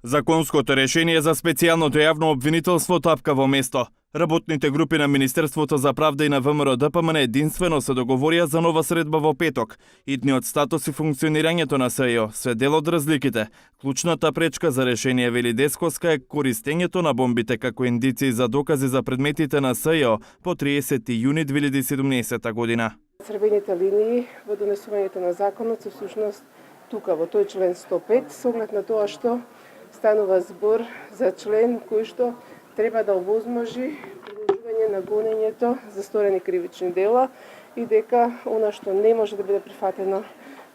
Законското решение за специјалното јавно обвинителство тапка во место. Работните групи на Министерството за правда и на ВМРО ДПМН единствено се договорија за нова средба во петок. Идниот статус и функционирањето на СЈО се дел од разликите. Клучната пречка за решение, вели Десковска, е користењето на бомбите како индици за докази за предметите на СЈО по 30 јуни 2017 година. Црвените линии во донесувањето на законот се всушност тука во тој член 105, со оглед на тоа што станува збор за член кој што треба да овозможи продолжување на гонењето за сторени кривични дела и дека она што не може да биде прифатено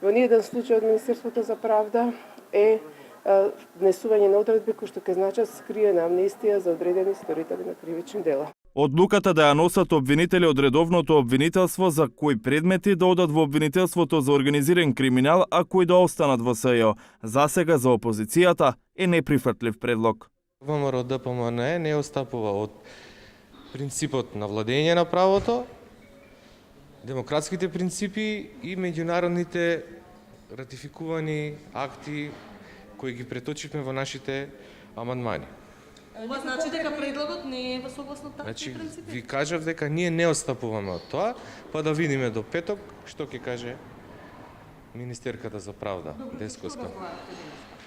во ниеден случај од Министерството за правда е внесување на одредби кои што ќе значат скриена амнестија за одредени сторители на кривични дела. Одлуката да ја носат обвинители од редовното обвинителство за кои предмети да одат во обвинителството за организиран криминал, а кои да останат во СЈО, засега за опозицијата е неприфатлив предлог. ВМРО ДПМН не отстапува од принципот на владење на правото, демократските принципи и меѓународните ратификувани акти кои ги преточивме во нашите амандмани. Ова значи дека предлогот не е во согласно такви принципи? Ви кажав дека ние не отстапуваме од тоа, па да видиме до петок што ќе каже министерката за правда, Десковска.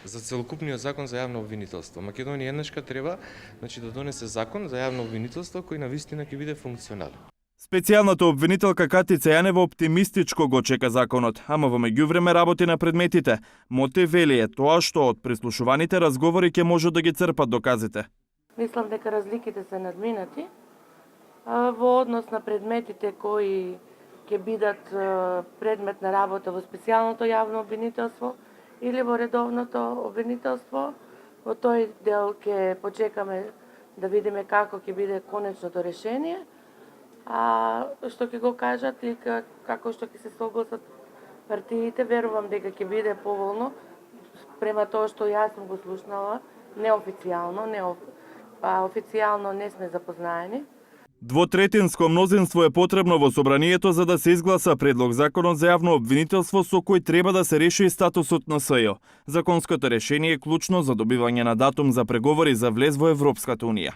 За целокупниот закон за јавно обвинителство. Македонија еднашка треба да донесе закон за јавно обвинителство кој навистина ќе биде функционален. Специјалната обвинителка Катица Јанева оптимистичко го чека законот, ама во меѓувреме работи на предметите. Мотив вели е тоа што од прислушуваните разговори ќе може да ги црпат доказите. Мислам дека разликите се надминати во однос на предметите кои ќе бидат предмет на работа во специјалното јавно обвинителство или во редовното обвинителство. Во тој дел ќе почекаме да видиме како ќе биде конечното решение, а што ќе го кажат и како што ќе се согласат партиите, верувам дека ќе биде поволно према тоа што јас сум го слушнала, неофицијално, официјално не сме запознаени. Двотретинско мнозинство е потребно во собранието за да се изгласа предлог законот за јавно обвинителство со кој треба да се реши статусот на СЈО. Законското решение е клучно за добивање на датум за преговори за влез во Европската унија.